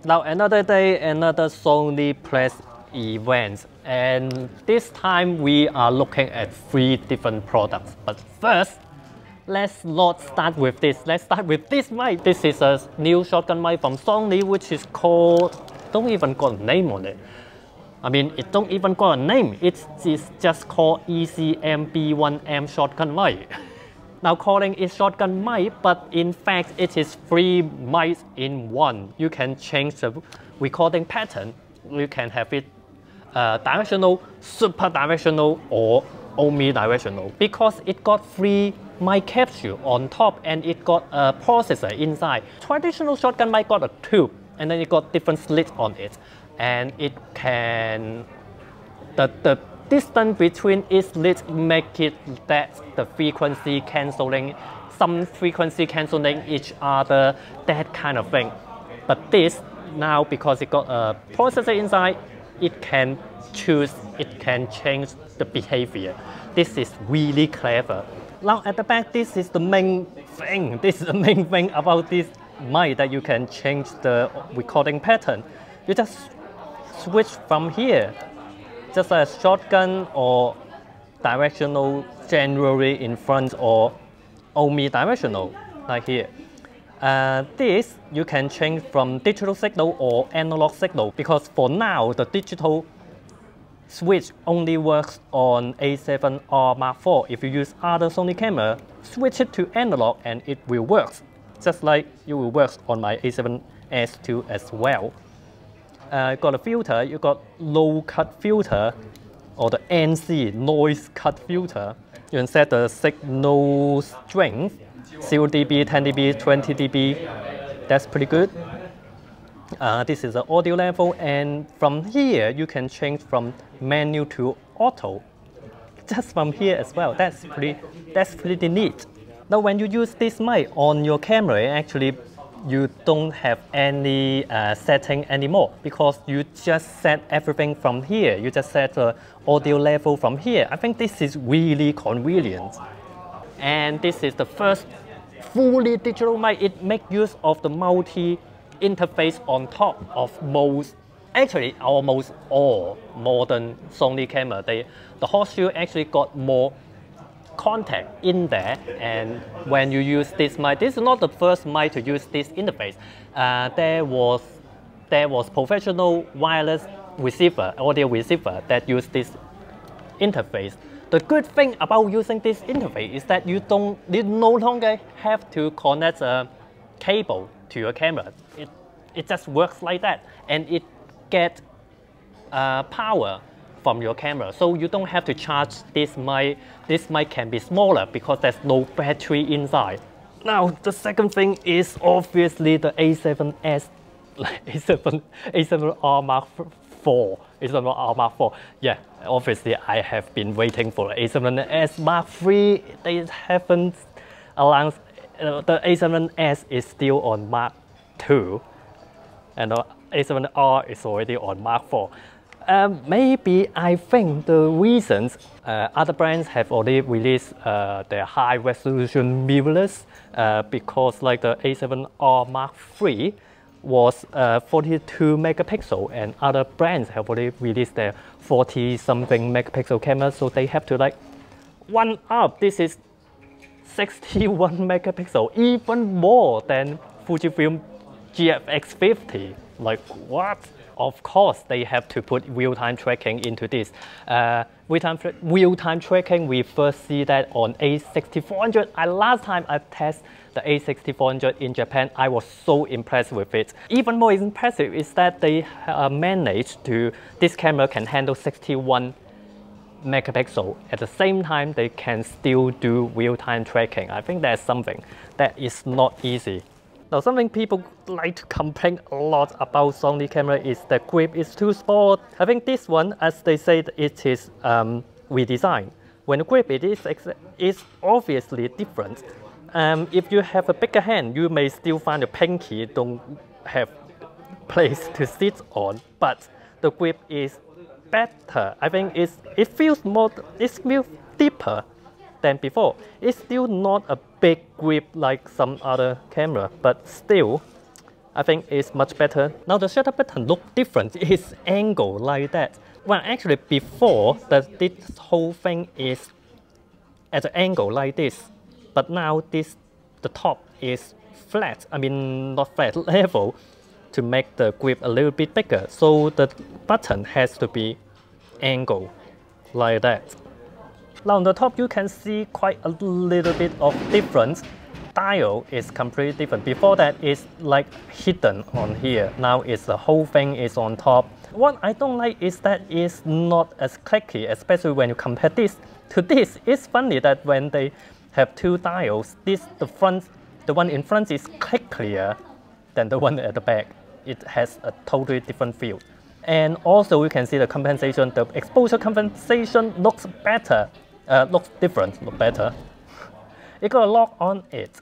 Now another day, another Sony press event, and this time we are looking at 3 different products. But first, let's not start with this. Let's start with this mic. This is a new shotgun mic from Sony, which is called, don't even got a name on it. I mean, it don't even got a name. It's just called ECM-B1M shotgun mic. Now calling it shotgun mic, but in fact it is 3 mics in one. You can change the recording pattern. You can have it directional, super directional, or omnidirectional, because it got 3 mic capsule on top and it got a processor inside. Traditional shotgun mic got a tube and then it got different slits on it, and it can the distance between each slit make it that the frequency cancelling, some frequency cancelling each other, that kind of thing. But this now, because it got a processor inside, it can choose, it can change the behavior. This is really clever. Now at the back, this is the main thing. This is the main thing about this mic, that you can change the recording pattern. You just switch from here, just a shotgun or directional, generally in front, or omnidirectional, like here. This you can change from digital signal or analog signal, because for now the digital switch only works on A7R Mark IV. If you use other Sony camera, switch it to analog and it will work, just like it will work on my A7S II as well. Got a filter, you got low cut filter, or the NC, noise cut filter. You can set the signal strength, 0 dB, 10 dB, 20 dB. That's pretty good. This is the audio level, and from here you can change from manual to auto, just from here as well. That's pretty neat. Now when you use this mic on your camera, actually you don't have any setting anymore, because you just set everything from here. You just set the audio level from here. I think this is really convenient. And this is the first fully digital mic. It makes use of the multi-interface on top of most, actually almost all modern Sony camera. The horseshoe actually got more contact in there, and when you use this mic, this is not the first mic to use this interface. There was professional wireless receiver, audio receiver, that use this interface. The good thing about using this interface is that you no longer have to connect a cable to your camera. It just works like that, and it gets power from your camera, so you don't have to charge this mic. This mic can be smaller because there's no battery inside. Now the second thing is obviously the A7S, A7R Mark IV. A7R Mark IV. Yeah, obviously I have been waiting for A7S Mark III. They haven't announced. The A7S is still on Mark II, and the A7R is already on Mark IV. Maybe I think the reasons other brands have already released their high resolution mirrorless, because like the A7R Mark III was 42 megapixel, and other brands have already released their 40 something megapixel camera, so they have to like one up. This is 61 megapixel, even more than Fujifilm GFX50. Like what? Of course, they have to put real-time tracking into this. Real-time tracking, we first see that on A6400. Last time I tested the A6400 in Japan, I was so impressed with it. Even more impressive is that they managed to, this camera can handle 61 megapixel. At the same time, they can still do real-time tracking. I think that's something that is not easy. Now, something people like to complain a lot about Sony camera is the grip is too small. I think this one, as they said, it is redesigned. When the grip is obviously different. If you have a bigger hand, you may still find the pinky don't have place to sit on, but the grip is better. I think it feels deeper than before. It's still not a big grip like some other camera, but still, I think it's much better. Now the shutter button look different. It's angled like that. Well, actually before this whole thing is at an angle like this, but now the top is flat. I mean not flat, level, to make the grip a little bit bigger. So the button has to be angled like that. Now on the top you can see quite a little bit of difference. Dial is completely different. Before that it's like hidden on here. Now it's the whole thing is on top. What I don't like is that it's not as clicky, especially when you compare this to this. It's funny that when they have two dials, the one in front is clickier than the one at the back. It has a totally different feel. And also you can see the compensation, the exposure compensation looks better, looks different, look better. It got a lock on it.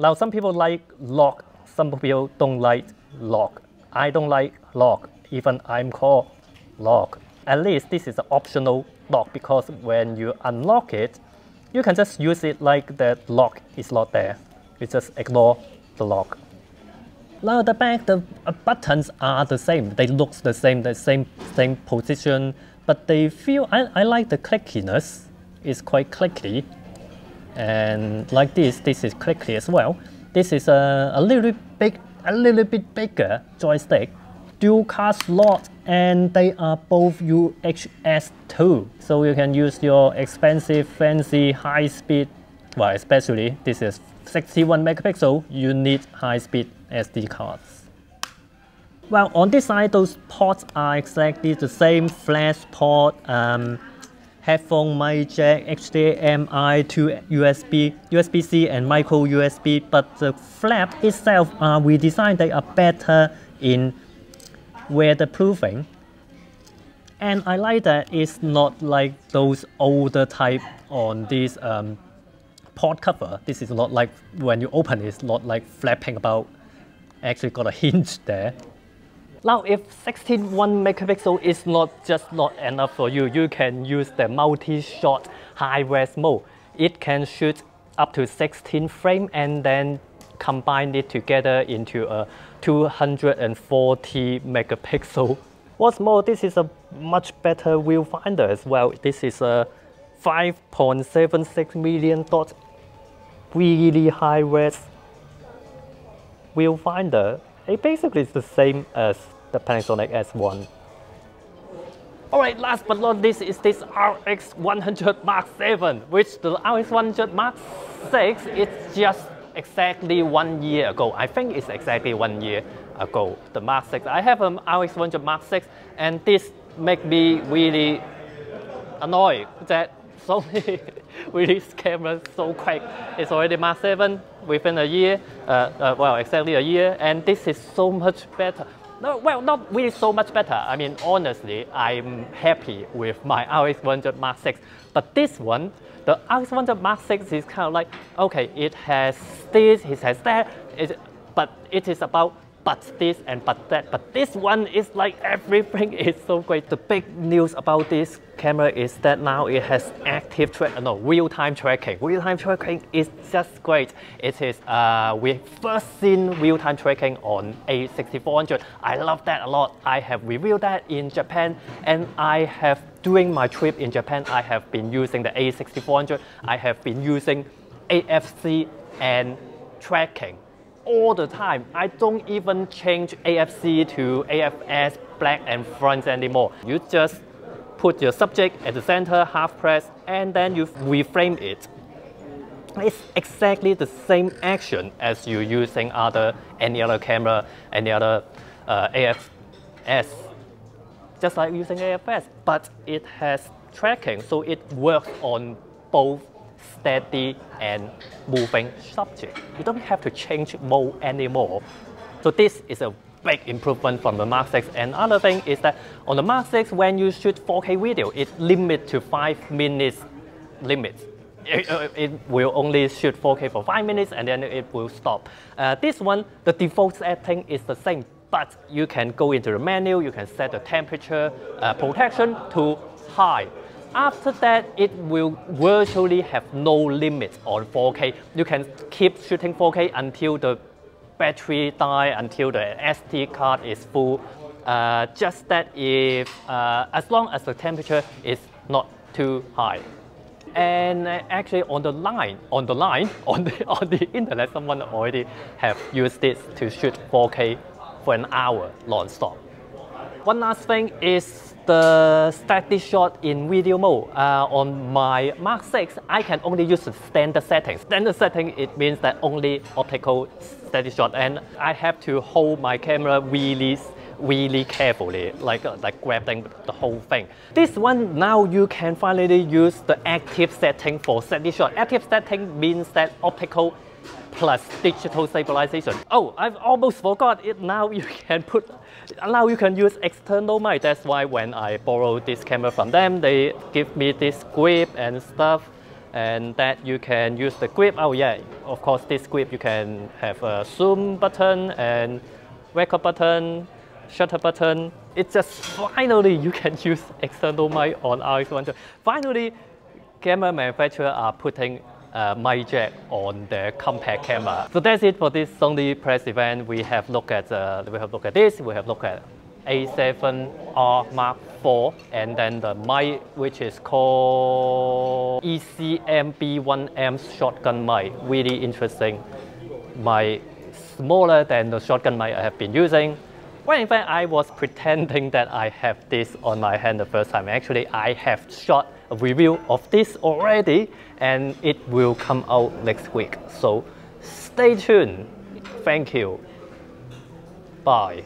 Now some people like lock, some people don't like lock. I don't like lock, even I'm called lock. At least this is an optional lock, because when you unlock it, you can just use it like that lock is not there. You just ignore the lock. Now at the back, the buttons are the same. They look the same position, but they feel, I like the clickiness. It's quite clicky. And like this is clicky as well. This is a little bit bigger joystick. Dual card slot, and they are both UHS 2. So you can use your expensive, fancy, high speed, well, especially this is 61 megapixel, you need high speed SD cards. Well, on this side, those ports are exactly the same: flash port, headphone mic jack, HDMI to USB-C and micro USB. But the flap itself, we designed they are better in weatherproofing. And I like that it's not like those older type on this port cover. This is not like when you open it's not like flapping about. Actually got a hinge there. Now if 16.1 megapixel is not enough for you, you can use the multi-shot high-res mode. It can shoot up to 16 frames and then combine it together into a 240 megapixel. What's more, this is a much better viewfinder as well. This is a 5.76 million dot, really high-res viewfinder. It basically is the same as the Panasonic S1. Alright, last but not least is this Rx100 Mark VII, which the Rx100 Mark VI is just exactly 1 year ago. I think it's exactly 1 year ago, the Mark VI. I have an Rx100 Mark VI, and this makes me really annoyed that Sony released cameras so quick. It's already Mark VII within a year, well, exactly a year, and this is so much better. No, well, not really so much better. I mean, honestly, I'm happy with my Rx100 Mark VI. But this one, the Rx100 Mark VI is kind of like, okay, it has this, it has that, but it is about but this and but that. But this one is like everything is so great. The big news about this camera is that now it has active real-time tracking. Real-time tracking is just great. It is we first seen real-time tracking on A6400. I love that a lot. I have reviewed that in Japan, and I have during my trip in Japan, I have been using the A6400. I have been using AFC and tracking all the time. I don't even change AFC to AFS black and front anymore. You just put your subject at the center, half press, and then you reframe it. It's exactly the same action as you using any other camera, any other AFS, just like using AFS, but it has tracking, so it works on both steady and moving subject. You don't have to change mode anymore. So this is a big improvement from the Mark VI. And other thing is that on the Mark VI, when you shoot 4K video, it limits to 5 minutes limit. It will only shoot 4K for 5 minutes and then it will stop. This one, the default setting is the same, but you can go into the menu, you can set the temperature protection to high. After that, it will virtually have no limit on 4K. You can keep shooting 4K until the battery die until the SD card is full. Just that if as long as the temperature is not too high. And actually on the internet, someone already have used this to shoot 4K for an hour non-stop. One last thing is the steady shot in video mode. On my Mark 6, I can only use the standard settings. Standard setting, it means that only optical steady shot, and I have to hold my camera really carefully, like grabbing the whole thing. This one, now you can finally use the active setting for steady shot. Active setting means that optical plus digital stabilization. Oh, I've almost forgot it. Now you can use external mic. That's why when I borrow this camera from them, they give me this grip and stuff, and that you can use the grip. Oh yeah, of course this grip you can have a zoom button and record button, shutter button. It's just finally you can use external mic on RX100. Finally, camera manufacturers are putting mic jack on their compact camera. So that's it for this Sony press event. We have looked at this. We have looked at A7R Mark IV, and then the mic which is called ECM-B1M shotgun mic. Really interesting mic, smaller than the shotgun mic I have been using. Well, in fact, I was pretending that I have this on my hand the first time. Actually, I have shot a review of this already, and it will come out next week. So stay tuned. Thank you. Bye.